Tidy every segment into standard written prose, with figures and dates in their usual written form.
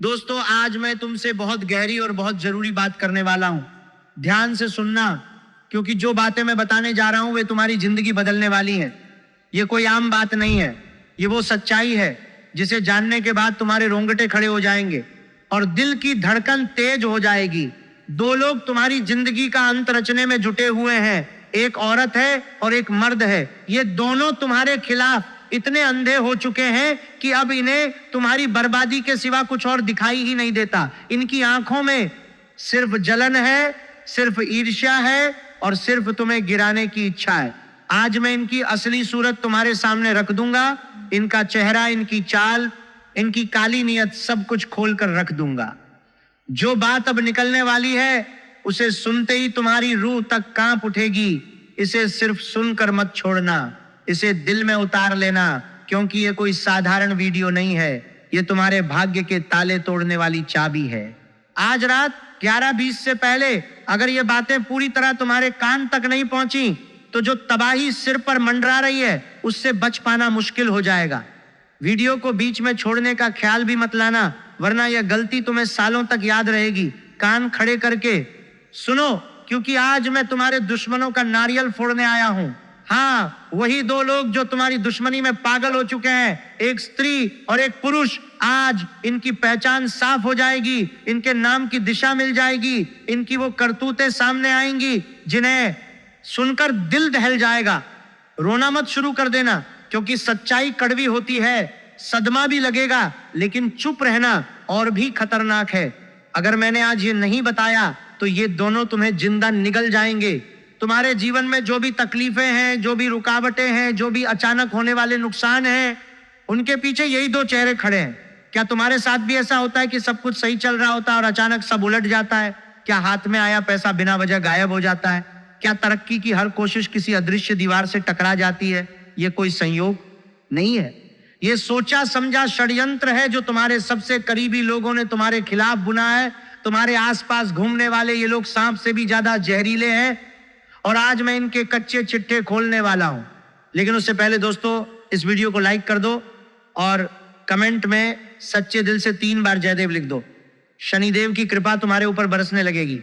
दोस्तों, आज मैं तुमसे बहुत गहरी और बहुत जरूरी बात करने वाला हूं। ध्यान से सुनना, क्योंकि जो बातें मैं बताने जा रहा हूं वे तुम्हारी जिंदगी बदलने वाली हैं। ये कोई आम बात नहीं है, ये वो सच्चाई है जिसे जानने के बाद तुम्हारे रोंगटे खड़े हो जाएंगे और दिल की धड़कन तेज हो जाएगी। दो लोग तुम्हारी जिंदगी का अंत रचने में जुटे हुए हैं, एक औरत है और एक मर्द है। ये दोनों तुम्हारे खिलाफ इतने अंधे हो चुके हैं कि अब इन्हें तुम्हारी बर्बादी के सिवा कुछ और दिखाई ही नहीं देता। इनकी आंखों में सिर्फ जलन है, सिर्फ ईर्ष्या है और सिर्फ तुम्हें गिराने की इच्छा है। आज मैं इनकी असली सूरत तुम्हारे सामने रख दूंगा। इनका चेहरा, इनकी चाल, इनकी काली नीयत, सब कुछ खोल कर रख दूंगा। जो बात अब निकलने वाली है उसे सुनते ही तुम्हारी रूह तक कांप उठेगी। इसे सिर्फ सुनकर मत छोड़ना, इसे दिल में उतार लेना, क्योंकि ये कोई साधारण वीडियो नहीं है, ये तुम्हारे भाग्य के ताले तोड़ने वाली चाबी है। आज रात 11:20 से पहले अगर ये बातें पूरी तरह तुम्हारे कान तक नहीं पहुंची तो जो तबाही सिर पर मंडरा रही है उससे बच पाना मुश्किल हो जाएगा। वीडियो को बीच में छोड़ने का ख्याल भी मत लाना, वरना यह गलती तुम्हें सालों तक याद रहेगी। कान खड़े करके सुनो, क्योंकि आज मैं तुम्हारे दुश्मनों का नारियल फोड़ने आया हूं। हाँ, वही दो लोग जो तुम्हारी दुश्मनी में पागल हो चुके हैं, एक स्त्री और एक पुरुष। आज इनकी पहचान साफ हो जाएगी, इनके नाम की दिशा मिल जाएगी, इनकी वो करतूतें सामने आएंगी जिन्हें सुनकर दिल दहल जाएगा। रोना मत शुरू कर देना, क्योंकि सच्चाई कड़वी होती है, सदमा भी लगेगा, लेकिन चुप रहना और भी खतरनाक है। अगर मैंने आज ये नहीं बताया तो ये दोनों तुम्हें जिंदा निगल जाएंगे। तुम्हारे जीवन में जो भी तकलीफें हैं, जो भी रुकावटें हैं, जो भी अचानक होने वाले नुकसान हैं, उनके पीछे यही दो चेहरे खड़े हैं। क्या तुम्हारे साथ भी ऐसा होता है कि सब कुछ सही चल रहा होता है और अचानक सब उलट जाता है? क्या हाथ में आया पैसा बिना वजह गायब हो जाता है? क्या तरक्की की हर कोशिश किसी अदृश्य दीवार से टकरा जाती है? ये कोई संयोग नहीं है, ये सोचा समझा षड्यंत्र है जो तुम्हारे सबसे करीबी लोगों ने तुम्हारे खिलाफ बुना है। तुम्हारे आसपास घूमने वाले ये लोग सांप से भी ज्यादा जहरीले हैं और आज मैं इनके कच्चे चिट्ठे खोलने वाला हूं। लेकिन उससे पहले दोस्तों, इस वीडियो को लाइक कर दो और कमेंट में सच्चे दिल से 3 बार जयदेव लिख दो। शनिदेव की कृपा तुम्हारे ऊपर बरसने लगेगी।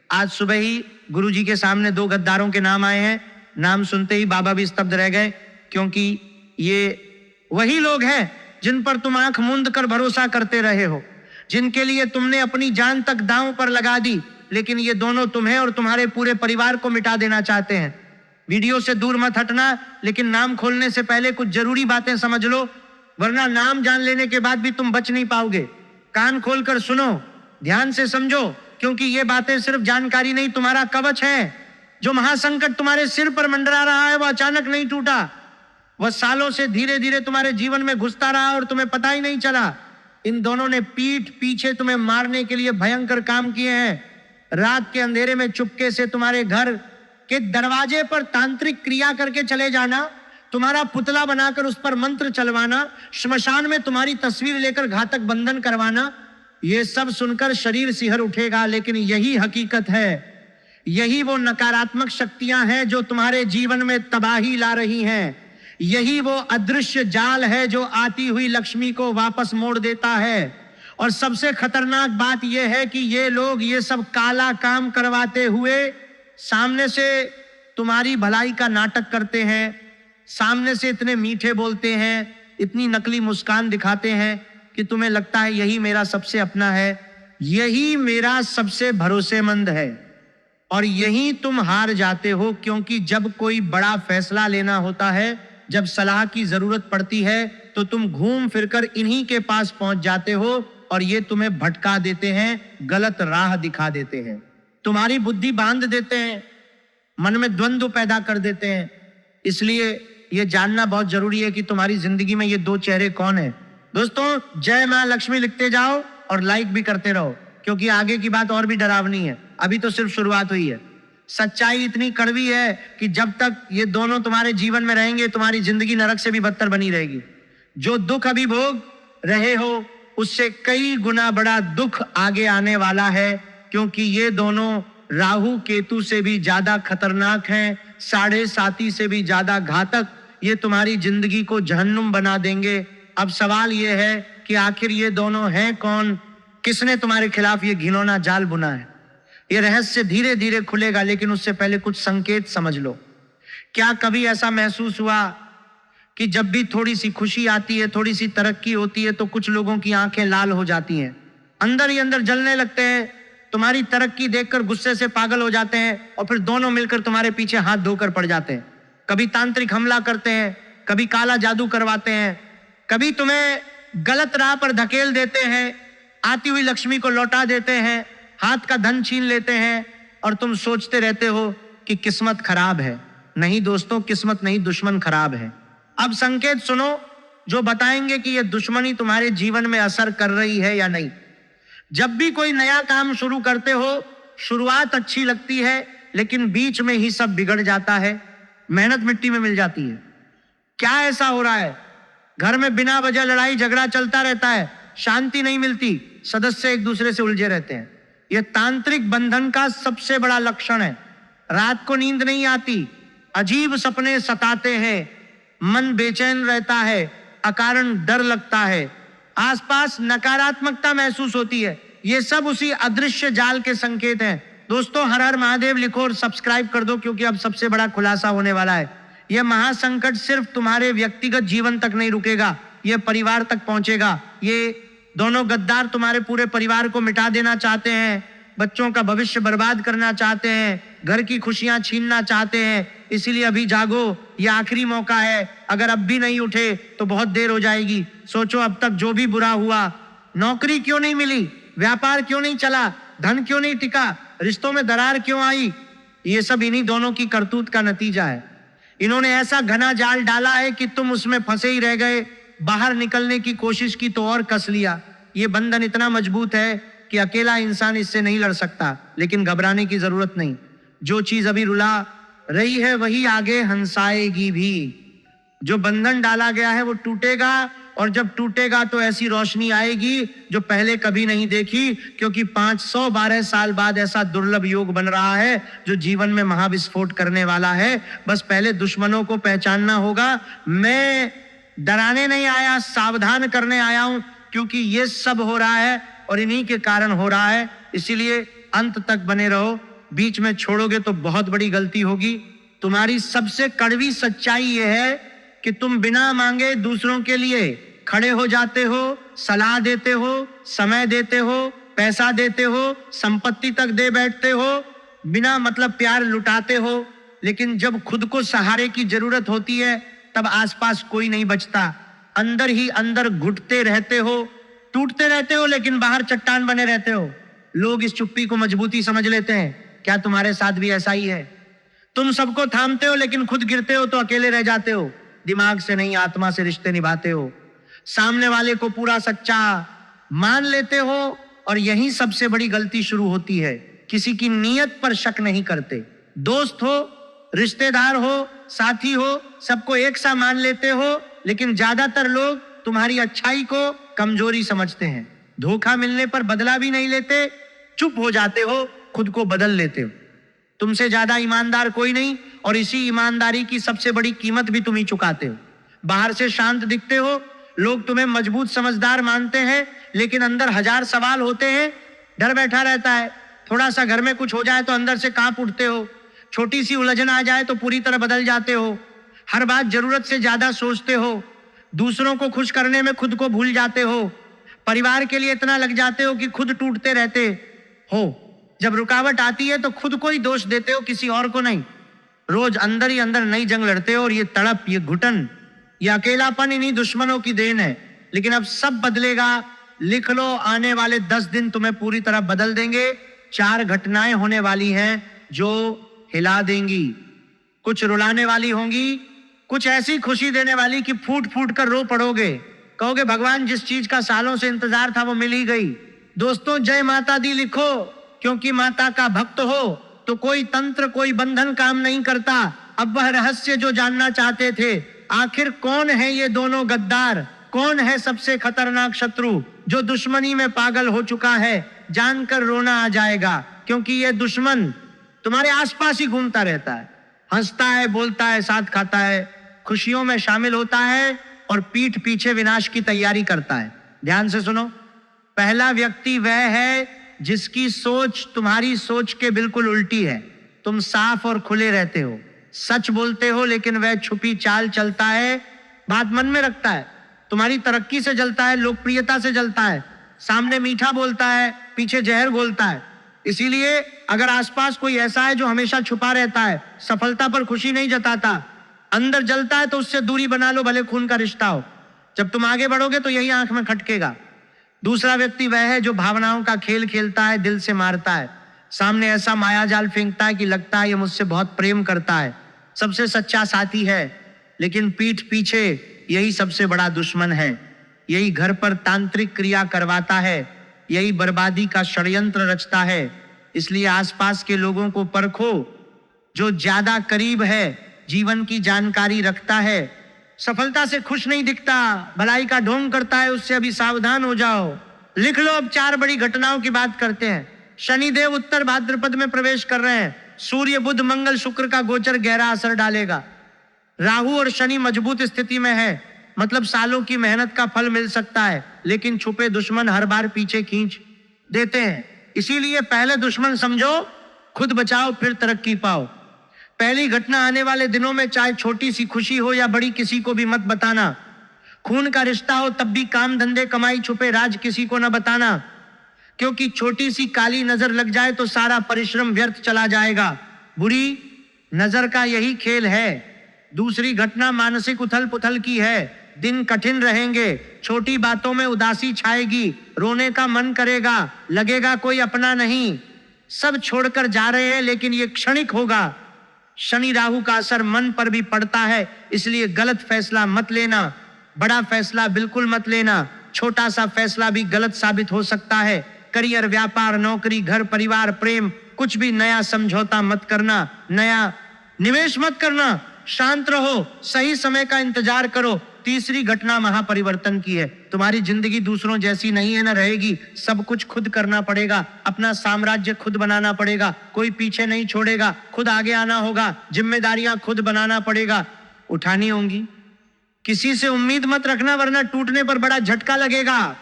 आज सुबह ही गुरुजी के सामने 2 गद्दारों के नाम आए हैं। नाम सुनते ही बाबा भी स्तब्ध रह गए, क्योंकि ये वही लोग हैं जिन पर तुम आंख मूंद कर भरोसा करते रहे हो, जिनके लिए तुमने अपनी जान तक दांव पर लगा दी। लेकिन ये दोनों तुम्हें और तुम्हारे पूरे परिवार को मिटा देना चाहते हैं। वीडियो से दूर मत हटना, लेकिन नाम खोलने से पहले कुछ जरूरी बातें समझ लो, वरना नाम जान लेने के बाद भी तुम बच नहीं पाओगे। कान खोलकर सुनो, ध्यान से समझो, क्योंकि ये बातें सिर्फ जानकारी नहीं, तुम्हारा कवच है। जो महासंकट तुम्हारे सिर पर मंडरा रहा है वो अचानक नहीं टूटा, वह सालों से धीरे धीरे तुम्हारे जीवन में घुसता रहा और तुम्हें पता ही नहीं चला। इन दोनों ने पीठ पीछे तुम्हें मारने के लिए भयंकर काम किए हैं। रात के अंधेरे में चुपके से तुम्हारे घर के दरवाजे पर तांत्रिक क्रिया करके चले जाना, तुम्हारा पुतला बनाकर उस पर मंत्र चलवाना, श्मशान में तुम्हारी तस्वीर लेकर घातक बंधन करवाना। ये सब सुनकर शरीर सिहर उठेगा, लेकिन यही हकीकत है। यही वो नकारात्मक शक्तियां हैं जो तुम्हारे जीवन में तबाही ला रही हैं। यही वो अदृश्य जाल है जो आती हुई लक्ष्मी को वापस मोड़ देता है। और सबसे खतरनाक बात यह है कि ये लोग ये सब काला काम करवाते हुए सामने से तुम्हारी भलाई का नाटक करते हैं, सामने से इतने मीठे बोलते हैं, इतनी नकली मुस्कान दिखाते हैं कि तुम्हें लगता है यही मेरा सबसे अपना है, यही मेरा सबसे भरोसेमंद है। और यही तुम हार जाते हो, क्योंकि जब कोई बड़ा फैसला लेना होता है, जब सलाह की जरूरत पड़ती है, तो तुम घूम फिरकर इन्हीं के पास पहुंच जाते हो और ये तुम्हें भटका देते हैं, गलत राह दिखा देते हैं, तुम्हारी बुद्धि बांध देते हैं, मन में द्वंद्व पैदा कर देते हैं। इसलिए ये जानना बहुत जरूरी है कि तुम्हारी जिंदगी में ये 2 चेहरे कौन है। दोस्तों, जय मां लक्ष्मी लिखते जाओ और लाइक भी करते रहो, क्योंकि आगे की बात और भी डरावनी है। अभी तो सिर्फ शुरुआत हुई है। सच्चाई इतनी कड़वी है कि जब तक ये दोनों तुम्हारे जीवन में रहेंगे, तुम्हारी जिंदगी नरक से भी बदतर बनी रहेगी। जो दुख अभी भोग रहे हो उससे कई गुना बड़ा दुख आगे आने वाला है, क्योंकि ये दोनों राहु केतु से भी ज्यादा खतरनाक हैं, 7.5 से भी ज्यादा घातक। ये तुम्हारी जिंदगी को जहन्नुम बना देंगे। अब सवाल ये है कि आखिर ये दोनों हैं कौन किसने तुम्हारे खिलाफ ये घिनौना जाल बुना है। ये रहस्य धीरे धीरे खुलेगा, लेकिन उससे पहले कुछ संकेत समझ लो। क्या कभी ऐसा महसूस हुआ कि जब भी थोड़ी सी खुशी आती है, थोड़ी सी तरक्की होती है, तो कुछ लोगों की आंखें लाल हो जाती हैं, अंदर ही अंदर जलने लगते हैं, तुम्हारी तरक्की देखकर गुस्से से पागल हो जाते हैं और फिर दोनों मिलकर तुम्हारे पीछे हाथ धोकर पड़ जाते हैं। कभी तांत्रिक हमला करते हैं, कभी काला जादू करवाते हैं, कभी तुम्हें गलत राह पर धकेल देते हैं, आती हुई लक्ष्मी को लौटा देते हैं, हाथ का धन छीन लेते हैं और तुम सोचते रहते हो कि किस्मत खराब है। नहीं दोस्तों, किस्मत नहीं, दुश्मन खराब है। अब संकेत सुनो जो बताएंगे कि यह दुश्मनी तुम्हारे जीवन में असर कर रही है या नहीं। जब भी कोई नया काम शुरू करते हो, शुरुआत अच्छी लगती है, लेकिन बीच में ही सब बिगड़ जाता है, मेहनत मिट्टी में मिल जाती है। क्या ऐसा हो रहा है? घर में बिना वजह लड़ाई झगड़ा चलता रहता है, शांति नहीं मिलती, सदस्य एक दूसरे से उलझे रहते हैं। यह तांत्रिक बंधन का सबसे बड़ा लक्षण है। रात को नींद नहीं आती, अजीब सपने सताते हैं, मन बेचैन रहता है, अकारण डर लगता है, आसपास नकारात्मकता महसूस होती है। ये सब उसी अदृश्य जाल के संकेत हैं। दोस्तों, हर हर महादेव लिखो और सब्सक्राइब कर दो, क्योंकि अब सबसे बड़ा खुलासा होने वाला है। यह महासंकट सिर्फ तुम्हारे व्यक्तिगत जीवन तक नहीं रुकेगा, यह परिवार तक पहुंचेगा। ये दोनों गद्दार तुम्हारे पूरे परिवार को मिटा देना चाहते हैं, बच्चों का भविष्य बर्बाद करना चाहते हैं, घर की खुशियां छीनना चाहते हैं। इसीलिए अभी जागो, यह आखिरी मौका है। अगर अब भी नहीं उठे तो बहुत देर हो जाएगी। सोचो, अब तक जो भी बुरा हुआ, नौकरी क्यों नहीं मिली, व्यापार क्यों नहीं चला, धन क्यों नहीं टिका, रिश्तों में दरार क्यों आई, ये सब इन्हीं दोनों की करतूत का नतीजा है। इन्होंने ऐसा घना जाल डाला है कि तुम उसमें फंसे ही रह गए। बाहर निकलने की कोशिश की तो और कस लिया। ये बंधन इतना मजबूत है कि अकेला इंसान इससे नहीं लड़ सकता, लेकिन घबराने की जरूरत नहीं। जो चीज अभी रुला रही है वही आगे हंसाएगी भी। जो बंधन डाला गया है वो टूटेगा, और जब टूटेगा तो ऐसी रोशनी आएगी जो पहले कभी नहीं देखी, क्योंकि 512 साल बाद ऐसा दुर्लभ योग बन रहा है जो जीवन में महाविस्फोट करने वाला है। बस पहले दुश्मनों को पहचानना होगा। मैं डराने नहीं आया, सावधान करने आया हूं, क्योंकि ये सब हो रहा है और इन्हीं के कारण हो रहा है। इसीलिए अंत तक बने रहो, बीच में छोड़ोगे तो बहुत बड़ी गलती होगी। तुम्हारी सबसे कड़वी सच्चाई यह है कि तुम बिना मांगे दूसरों के लिए खड़े हो जाते हो, सलाह देते हो, समय देते हो, पैसा देते हो, संपत्ति तक दे बैठते हो, बिना मतलब प्यार लुटाते हो, लेकिन जब खुद को सहारे की जरूरत होती है तब आसपास कोई नहीं बचता। अंदर ही अंदर घुटते रहते हो, टूटते रहते हो, लेकिन बाहर चट्टान बने रहते हो। लोग इस चुप्पी को मजबूती समझ लेते हैं। क्या तुम्हारे साथ भी ऐसा ही है? तुम सबको थामते हो, लेकिन खुद गिरते हो तो अकेले रह जाते हो। दिमाग से नहीं, आत्मा से रिश्ते निभाते हो। सामने वाले को पूरा सच्चा मान लेते हो, और यही सबसे बड़ी गलती शुरू होती है। किसी की नीयत पर शक नहीं करते। दोस्त हो, रिश्तेदार हो, साथी हो, सबको एक सा मान लेते हो, लेकिन ज्यादातर लोग तुम्हारी अच्छाई को कमजोरी समझते हैं। धोखा मिलने पर बदला भी नहीं लेते, चुप हो जाते हो, खुद को बदल लेते हो। तुमसे ज्यादा ईमानदार कोई नहीं, और इसी ईमानदारी की सबसे बड़ी कीमत भी तुम ही चुकाते हो। बाहर से शांत दिखते हो, लोग तुम्हें मजबूत समझदार मानते हैं, लेकिन अंदर हजार सवाल होते हैं, डर बैठा रहता है। थोड़ा सा घर में कुछ हो जाए तो अंदर से कांप उठते हो, छोटी सी उलझन आ जाए तो पूरी तरह बदल जाते हो, हर बात जरूरत से ज्यादा सोचते हो, दूसरों को खुश करने में खुद को भूल जाते हो, परिवार के लिए इतना लग जाते हो कि खुद टूटते रहते हो। जब रुकावट आती है तो खुद को ही दोष देते हो, किसी और को नहीं। रोज अंदर ही अंदर नई जंग लड़ते हो, और ये तड़प, ये घुटन, ये अकेलापन इन्हीं दुश्मनों की देन है। लेकिन अब सब बदलेगा। लिख लो, आने वाले 10 दिन तुम्हें पूरी तरह बदल देंगे। 4 घटनाएं होने वाली हैं जो हिला देंगी। कुछ रुलाने वाली होंगी, कुछ ऐसी खुशी देने वाली कि फूट फूट कर रो पड़ोगे, कहोगे भगवान जिस चीज का सालों से इंतजार था वो मिल ही गई। दोस्तों, जय माता दी लिखो, क्योंकि माता का भक्त हो तो कोई तंत्र, कोई बंधन काम नहीं करता। अब वह रहस्य जो जानना चाहते थे, आखिर कौन है ये दोनों गद्दार, कौन है सबसे खतरनाक शत्रु जो दुश्मनी में पागल हो चुका है, जानकर रोना आ जाएगा। क्योंकि ये दुश्मन तुम्हारे आसपास ही घूमता रहता है, हंसता है, बोलता है, साथ खाता है, खुशियों में शामिल होता है, और पीठ पीछे विनाश की तैयारी करता है। ध्यान से सुनो, पहला व्यक्ति वह है जिसकी सोच तुम्हारी सोच के बिल्कुल उल्टी है। तुम साफ और खुले रहते हो, सच बोलते हो, लेकिन वह छुपी चाल चलता है, बात मन में रखता है, तुम्हारी तरक्की से जलता है, लोकप्रियता से जलता है, सामने मीठा बोलता है, पीछे जहर बोलता है। इसीलिए अगर आसपास कोई ऐसा है जो हमेशा छुपा रहता है, सफलता पर खुशी नहीं जताता, अंदर जलता है, तो उससे दूरी बना लो, भले खून का रिश्ता हो। जब तुम आगे बढ़ोगे तो यही आंख में खटकेगा। दूसरा व्यक्ति वह है जो भावनाओं का खेल खेलता है, दिल से मारता है, सामने ऐसा मायाजाल फेंकता है कि लगता है ये मुझसे बहुत प्रेम करता है, सबसे सच्चा साथी है, लेकिन पीठ पीछे यही सबसे बड़ा दुश्मन है। यही घर पर तांत्रिक क्रिया करवाता है, यही बर्बादी का षड्यंत्र रचता है। इसलिए आसपास के लोगों को परखो, जो ज्यादा करीब है, जीवन की जानकारी रखता है, सफलता से खुश नहीं दिखता, भलाई का ढोंग करता है, उससे अभी सावधान हो जाओ। लिख लो, अब 4 बड़ी घटनाओं की बात करते हैं। शनिदेव उत्तर भाद्रपद में प्रवेश कर रहे हैं। सूर्य बुध मंगल शुक्र का गोचर गहरा असर डालेगा। राहु और शनि मजबूत स्थिति में है, मतलब सालों की मेहनत का फल मिल सकता है, लेकिन छुपे दुश्मन हर बार पीछे खींच देते हैं। इसीलिए पहले दुश्मन समझो, खुद बचाओ, फिर तरक्की पाओ। पहली घटना, आने वाले दिनों में चाहे छोटी सी खुशी हो या बड़ी, किसी को भी मत बताना। खून का रिश्ता हो तब भी काम धंधे कमाई छुपे राज किसी को न बताना, क्योंकि छोटी सी काली नजर लग जाए तो सारा परिश्रम व्यर्थ चला जाएगा। बुरी नजर का यही खेल है। दूसरी घटना मानसिक उथल पुथल की है। दिन कठिन रहेंगे, छोटी बातों में उदासी छाएगी, रोने का मन करेगा, लगेगा कोई अपना नहीं, सब छोड़कर जा रहे हैं, लेकिन ये क्षणिक होगा। शनि राहु का असर मन पर भी पड़ता है, इसलिए गलत फैसला मत लेना, बड़ा फैसला बिल्कुल मत लेना, छोटा सा फैसला भी गलत साबित हो सकता है। करियर, व्यापार, नौकरी, घर, परिवार, प्रेम, कुछ भी नया समझौता मत करना, नया निवेश मत करना। शांत रहो, सही समय का इंतजार करो। तीसरी घटना महापरिवर्तन की है। तुम्हारी जिंदगी दूसरों जैसी नहीं है, ना रहेगी। सब कुछ खुद करना पड़ेगा, अपना साम्राज्य खुद बनाना पड़ेगा, कोई पीछे नहीं छोड़ेगा, खुद आगे आना होगा, जिम्मेदारियां खुद बनाना पड़ेगा, उठानी होंगी। किसी से उम्मीद मत रखना, वरना टूटने पर बड़ा झटका लगेगा।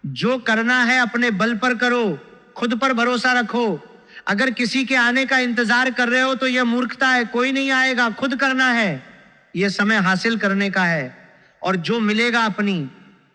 जो करना है अपने बल पर करो, खुद पर भरोसा रखो। अगर किसी के आने का इंतजार कर रहे हो तो यह मूर्खता है, कोई नहीं आएगा, खुद करना है। यह समय हासिल करने का है, और जो मिलेगा अपनी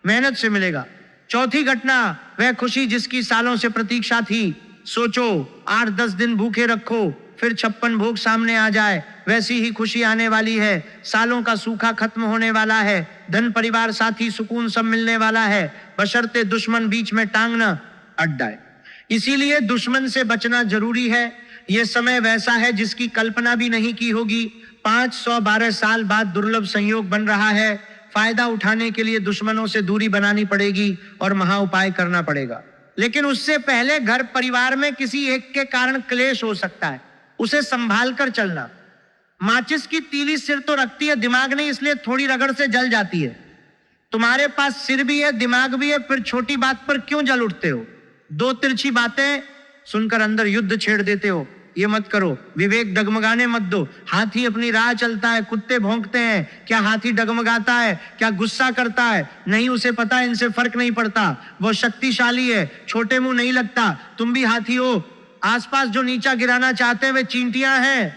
मेहनत से मिलेगा। चौथी घटना, वह खुशी जिसकी सालों से प्रतीक्षा थी। सोचो, 8-10 दिन भूखे रखो, फिर 56 भोग सामने आ जाए, वैसी ही खुशी आने वाली है। सालों का सूखा खत्म होने वाला है, धन, परिवार, साथी, सुकून सब मिलने वाला है, बशर्ते दुश्मन बीच में टांग न अड़ जाए। इसीलिए दुश्मन से बचना जरूरी है। यह समय वैसा है जिसकी कल्पना भी नहीं की होगी। 512 साल बाद दुर्लभ संयोग बन रहा है। फायदा उठाने के लिए दुश्मनों से दूरी बनानी पड़ेगी और महा उपाय करना पड़ेगा। लेकिन उससे पहले घर परिवार में किसी एक के कारण क्लेश हो सकता है, उसे संभाल कर चलना। माचिस की तीली सिर तो रखती है, दिमाग नहीं, इसलिए थोड़ी रगड़ से जल जाती है। तुम्हारे पास सिर भी है, दिमाग भी है, फिर छोटी बात पर क्यों जल उठते हो? 2 तिरछी बातें सुनकर अंदर युद्ध छेड़ देते हो। ये मत करो। विवेक डगमगाने मत दो। हाथी अपनी राह चलता है, कुत्ते भौंकते हैं, क्या हाथी डगमगाता है? क्या गुस्सा करता है? नहीं, उसे पता है इनसे फर्क नहीं पड़ता, वो शक्तिशाली है, छोटे मुंह नहीं लगता। तुम भी हाथी हो। आसपास जो नीचा गिराना चाहते हैं वे चींटियां हैं,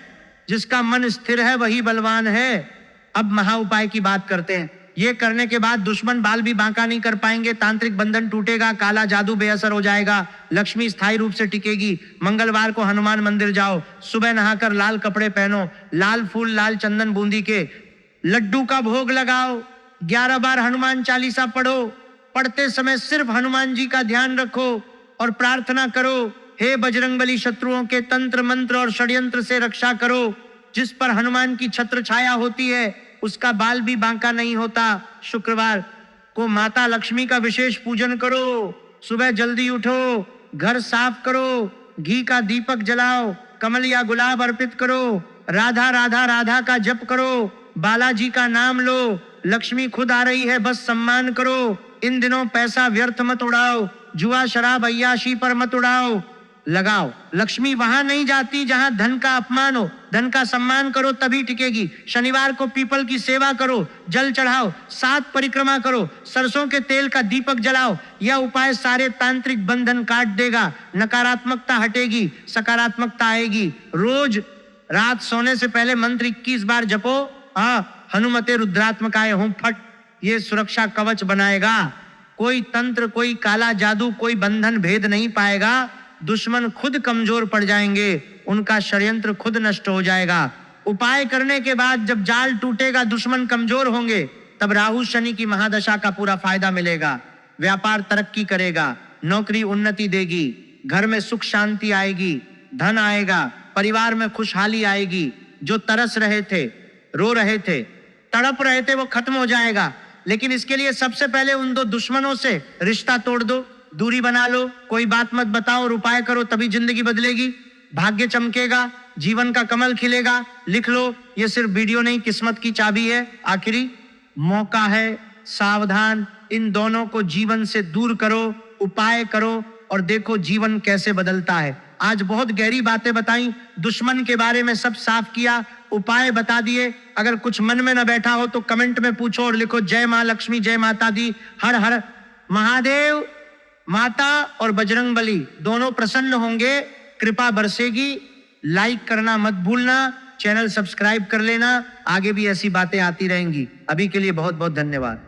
जिसका मन स्थिर है वही बलवान है। अब महा उपाय की बात करते हैं। ये करने के बाद दुश्मन बाल भी बांका नहीं कर पाएंगे, तांत्रिक बंधन टूटेगा, काला जादू बेअसर हो जाएगा, लक्ष्मी स्थायी रूप से टिकेगी। मंगलवार को हनुमान मंदिर जाओ, सुबह नहाकर लाल कपड़े पहनो, लाल फूल, लाल चंदन, बूंदी के लड्डू का भोग लगाओ, 11 बार हनुमान चालीसा पढ़ो। पढ़ते समय सिर्फ हनुमान जी का ध्यान रखो और प्रार्थना करो, हे बजरंगबली, शत्रुओं के तंत्र मंत्र और षड्यंत्र से रक्षा करो। जिस पर हनुमान की छत्र छाया होती है उसका बाल भी बांका नहीं होता। शुक्रवार को माता लक्ष्मी का विशेष पूजन करो। सुबह जल्दी उठो, घर साफ करो, घी का दीपक जलाओ, कमल या गुलाब अर्पित करो, राधा राधा राधा का जप करो, बालाजी का नाम लो, लक्ष्मी खुद आ रही है, बस सम्मान करो। इन दिनों पैसा व्यर्थ मत उड़ाओ, जुआ शराब अय्याशी पर मत उड़ाओ। लगाओ। लक्ष्मी वहां नहीं जाती जहां धन का अपमान हो, धन का सम्मान करो तभी टिकेगी। शनिवार को पीपल की सेवा करो, जल चढ़ाओ, 7 परिक्रमा करो, सरसों के तेल का दीपक जलाओ। यह उपाय सारे तांत्रिक बंधन काट देगा, नकारात्मकता हटेगी, सकारात्मकता आएगी। रोज रात सोने से पहले मंत्र 21 बार जपो। हनुमते रुद्रात्मकाय होम फट, ये सुरक्षा कवच बनाएगा। कोई तंत्र, कोई काला जादू, कोई बंधन भेद नहीं पाएगा। दुश्मन खुद कमजोर पड़ जाएंगे, उनका षड्यंत्र खुद नष्ट हो जाएगा। उपाय करने के बाद जब जाल टूटेगा, दुश्मन कमजोर होंगे, तब राहु शनि की महादशा का पूरा फायदा मिलेगा। व्यापार तरक्की करेगा, नौकरी उन्नति देगी, घर में सुख शांति आएगी, धन आएगा, परिवार में खुशहाली आएगी। जो तरस रहे थे, रो रहे थे, तड़प रहे थे, वो खत्म हो जाएगा। लेकिन इसके लिए सबसे पहले उन 2 दुश्मनों से रिश्ता तोड़ दो, दूरी बना लो, कोई बात मत बताओ और उपाय करो, तभी जिंदगी बदलेगी, भाग्य चमकेगा, जीवन का कमल खिलेगा। लिख लो, ये सिर्फ वीडियो नहीं, किस्मत की चाबी है। आखिरी मौका है, सावधान। इन दोनों को जीवन से दूर करो, उपाय करो और देखो जीवन कैसे बदलता है। आज बहुत गहरी बातें बताई, दुश्मन के बारे में सब साफ किया, उपाय बता दिए। अगर कुछ मन में न बैठा हो तो कमेंट में पूछो और लिखो जय मां लक्ष्मी, जय माता दी, हर हर महादेव। माता और बजरंग बली दोनों प्रसन्न होंगे, कृपा बरसेगी। लाइक करना मत भूलना, चैनल सब्सक्राइब कर लेना, आगे भी ऐसी बातें आती रहेंगी। अभी के लिए बहुत बहुत धन्यवाद।